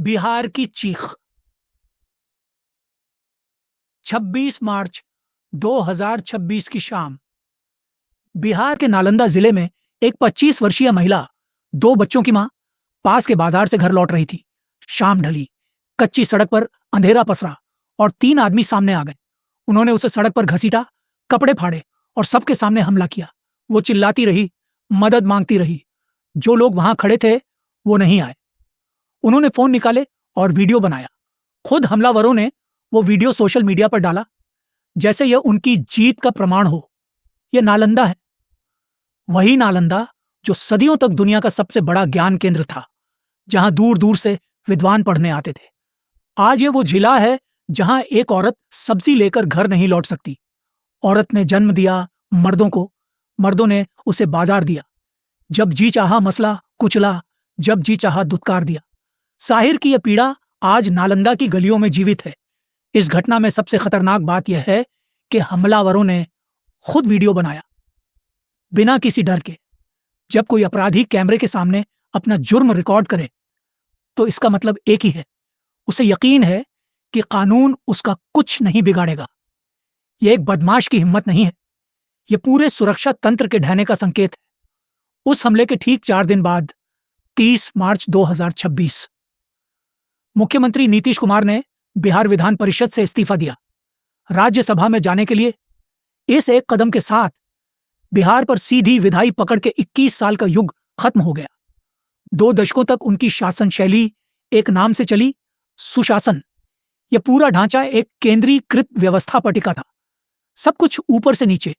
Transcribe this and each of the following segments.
बिहार की चीख। 26 मार्च 2026 की शाम बिहार के नालंदा जिले में एक 25 वर्षीय महिला, दो बच्चों की मां, पास के बाजार से घर लौट रही थी। शाम ढली, कच्ची सड़क पर अंधेरा पसरा और तीन आदमी सामने आ गए। उन्होंने उसे सड़क पर घसीटा, कपड़े फाड़े और सबके सामने हमला किया। वो चिल्लाती रही, मदद मांगती रही। जो लोग वहां खड़े थे वो नहीं आए। उन्होंने फोन निकाले और वीडियो बनाया। खुद हमलावरों ने वो वीडियो सोशल मीडिया पर डाला, जैसे यह उनकी जीत का प्रमाण हो। यह नालंदा है, वही नालंदा जो सदियों तक दुनिया का सबसे बड़ा ज्ञान केंद्र था, जहां दूर दूर से विद्वान पढ़ने आते थे। आज ये वो जिला है जहां एक औरत सब्जी लेकर घर नहीं लौट सकती। औरत ने जन्म दिया मर्दों को, मर्दों ने उसे बाजार दिया। जब जी चाहा मसला कुचला, जब जी चाहा दुत्कार दिया। साहिर की यह पीड़ा आज नालंदा की गलियों में जीवित है। इस घटना में सबसे खतरनाक बात यह है कि हमलावरों ने खुद वीडियो बनाया, बिना किसी डर के। जब कोई अपराधी कैमरे के सामने अपना जुर्म रिकॉर्ड करे तो इसका मतलब एक ही है, उसे यकीन है कि कानून उसका कुछ नहीं बिगाड़ेगा। यह एक बदमाश की हिम्मत नहीं है, यह पूरे सुरक्षा तंत्र के ढहने का संकेत है। उस हमले के ठीक 4 दिन बाद 30 मार्च 2026 मुख्यमंत्री नीतीश कुमार ने बिहार विधान परिषद से इस्तीफा दिया। राज्यसभा में जाने के लिए इस एक कदम के साथ बिहार पर सीधी विधायी पकड़ के 21 साल का युग खत्म हो गया। 2 दशकों तक उनकी शासन शैली एक नाम से चली, सुशासन। यह पूरा ढांचा एक केंद्रीकृत व्यवस्था पर टिका था, सब कुछ ऊपर से नीचे,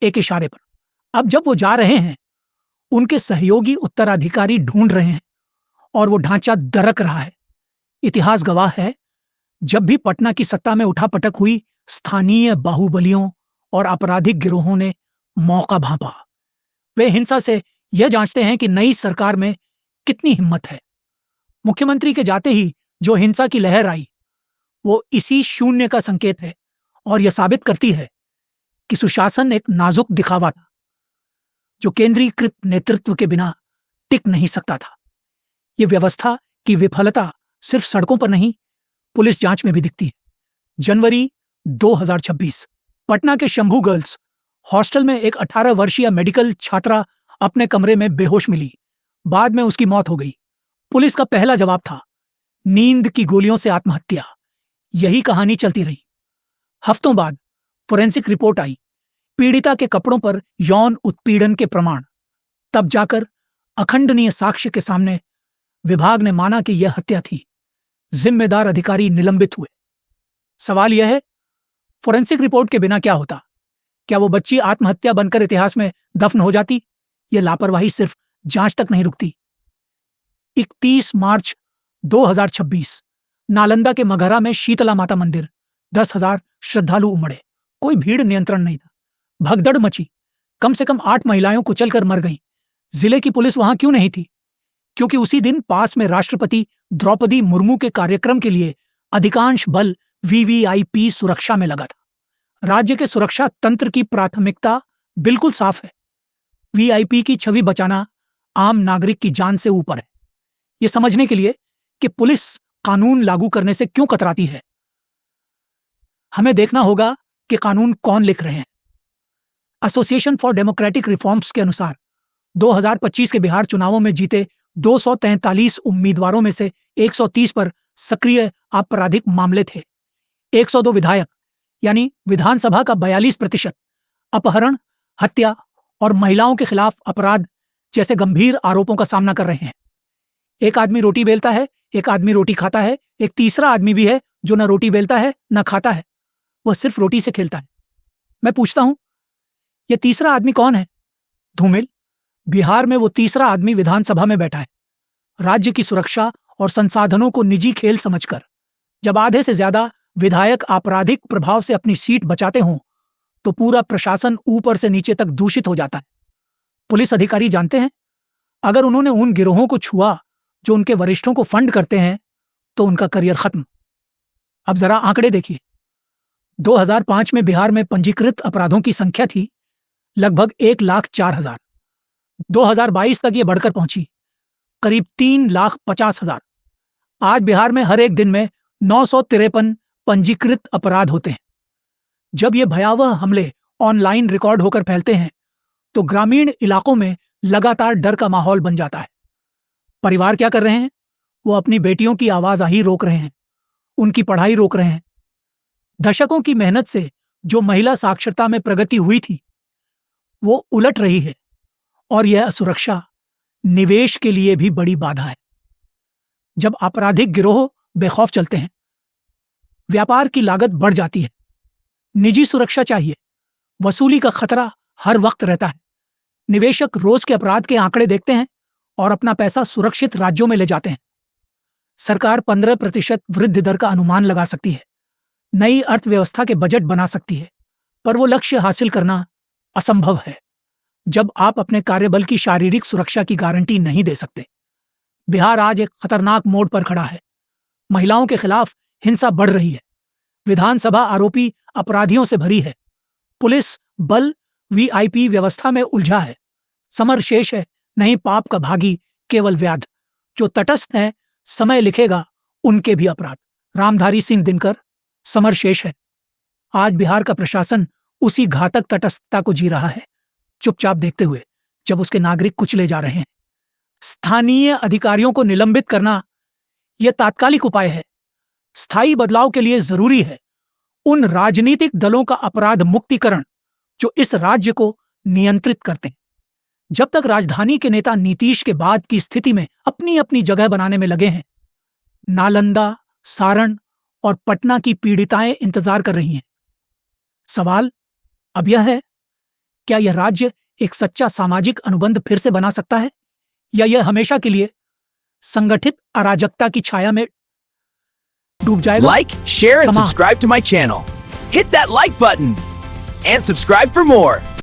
एक इशारे पर। अब जब वो जा रहे हैं, उनके सहयोगी उत्तराधिकारी ढूंढ रहे हैं और वो ढांचा दरक रहा है। इतिहास गवाह है, जब भी पटना की सत्ता में उठापटक हुई, स्थानीय बाहुबलियों और आपराधिक गिरोहों ने मौका भांपा। वे हिंसा से यह जांचते हैं कि नई सरकार में कितनी हिम्मत है। मुख्यमंत्री के जाते ही जो हिंसा की लहर आई, वो इसी शून्य का संकेत है और यह साबित करती है कि सुशासन एक नाजुक दिखावा था, जो केंद्रीकृत नेतृत्व के बिना टिक नहीं सकता था। यह व्यवस्था की विफलता सिर्फ सड़कों पर नहीं, पुलिस जांच में भी दिखती है। जनवरी 2026 पटना के शंभू गर्ल्स हॉस्टल में एक 18 वर्षीय मेडिकल छात्रा अपने कमरे में बेहोश मिली। बाद में उसकी मौत हो गई। पुलिस का पहला जवाब था नींद की गोलियों से आत्महत्या। यही कहानी चलती रही। हफ्तों बाद फोरेंसिक रिपोर्ट आई, पीड़िता के कपड़ों पर यौन उत्पीड़न के प्रमाण। तब जाकर अखंडनीय साक्ष्य के सामने विभाग ने माना कि यह हत्या थी। जिम्मेदार अधिकारी निलंबित हुए। सवाल यह है, फोरेंसिक रिपोर्ट के बिना क्या होता? क्या वो बच्ची आत्महत्या बनकर इतिहास में दफन हो जाती? यह लापरवाही सिर्फ जांच तक नहीं रुकती। 31 मार्च 2026 नालंदा के मगहरा में शीतला माता मंदिर, 10,000 श्रद्धालु उमड़े। कोई भीड़ नियंत्रण नहीं था, भगदड़ मची। कम से कम 8 महिलाएं कुचलकर मर गईं। जिले की पुलिस वहां क्यों नहीं थी? क्योंकि उसी दिन पास में राष्ट्रपति द्रौपदी मुर्मू के कार्यक्रम के लिए अधिकांश बल वीवीआईपी सुरक्षा में लगा था। राज्य के सुरक्षा तंत्र की प्राथमिकता बिल्कुल साफ है, वीआईपी की छवि बचाना आम नागरिक की जान से ऊपर है। यह समझने के लिए कि पुलिस कानून लागू करने से क्यों कतराती है, हमें देखना होगा कि कानून कौन लिख रहे हैं। एसोसिएशन फॉर डेमोक्रेटिक रिफॉर्म्स के अनुसार 2025 के बिहार चुनावों में जीते 243 उम्मीदवारों में से 130 पर सक्रिय आपराधिक मामले थे। 102 विधायक यानी विधानसभा का 42% अपहरण, हत्या और महिलाओं के खिलाफ अपराध जैसे गंभीर आरोपों का सामना कर रहे हैं। एक आदमी रोटी बेलता है, एक आदमी रोटी खाता है, एक तीसरा आदमी भी है जो न रोटी बेलता है न खाता है, वह सिर्फ रोटी से खेलता है। मैं पूछता हूं, यह तीसरा आदमी कौन है? धूमिल। बिहार में वो तीसरा आदमी विधानसभा में बैठा है, राज्य की सुरक्षा और संसाधनों को निजी खेल समझकर। जब आधे से ज्यादा विधायक आपराधिक प्रभाव से अपनी सीट बचाते हों, तो पूरा प्रशासन ऊपर से नीचे तक दूषित हो जाता है। पुलिस अधिकारी जानते हैं, अगर उन्होंने उन गिरोहों को छुआ जो उनके वरिष्ठों को फंड करते हैं, तो उनका करियर खत्म। अब जरा आंकड़े देखिए। 2005 में बिहार में पंजीकृत अपराधों की संख्या थी लगभग 1,04,000। 2022 तक ये बढ़कर पहुंची करीब 3,50,000। आज बिहार में हर एक दिन में 953 पंजीकृत अपराध होते हैं। जब ये भयावह हमले ऑनलाइन रिकॉर्ड होकर फैलते हैं तो ग्रामीण इलाकों में लगातार डर का माहौल बन जाता है। परिवार क्या कर रहे हैं? वो अपनी बेटियों की आवाजाही रोक रहे हैं, उनकी पढ़ाई रोक रहे हैं। दशकों की मेहनत से जो महिला साक्षरता में प्रगति हुई थी वो उलट रही है और यह असुरक्षा निवेश के लिए भी बड़ी बाधा है। जब आपराधिक गिरोह बेखौफ चलते हैं, व्यापार की लागत बढ़ जाती है, निजी सुरक्षा चाहिए, वसूली का खतरा हर वक्त रहता है। निवेशक रोज के अपराध के आंकड़े देखते हैं और अपना पैसा सुरक्षित राज्यों में ले जाते हैं। सरकार 15% वृद्धि दर का अनुमान लगा सकती है, नई अर्थव्यवस्था के बजट बना सकती है, पर वो लक्ष्य हासिल करना असंभव है जब आप अपने कार्यबल की शारीरिक सुरक्षा की गारंटी नहीं दे सकते। बिहार आज एक खतरनाक मोड़ पर खड़ा है। महिलाओं के खिलाफ हिंसा बढ़ रही है, विधानसभा आरोपी अपराधियों से भरी है, पुलिस बल वीआईपी व्यवस्था में उलझा है। समर शेष है, नहीं पाप का भागी केवल व्याध। जो तटस्थ है समय लिखेगा उनके भी अपराध। रामधारी सिंह दिनकर। समर शेष है। आज बिहार का प्रशासन उसी घातक तटस्थता को जी रहा है, चुपचाप देखते हुए जब उसके नागरिक कुचले जा रहे हैं। स्थानीय अधिकारियों को निलंबित करना यह तात्कालिक उपाय है। स्थायी बदलाव के लिए जरूरी है उन राजनीतिक दलों का अपराध मुक्तिकरण जो इस राज्य को नियंत्रित करते हैं। जब तक राजधानी के नेता नीतीश के बाद की स्थिति में अपनी अपनी जगह बनाने में लगे हैं, नालंदा, सारण और पटना की पीड़िताएं इंतजार कर रही हैं। सवाल अब यह है, क्या यह राज्य एक सच्चा सामाजिक अनुबंध फिर से बना सकता है या यह हमेशा के लिए संगठित अराजकता की छाया में डूब जाएगा? Like, share and subscribe to my channel. Hit that like button and subscribe for more.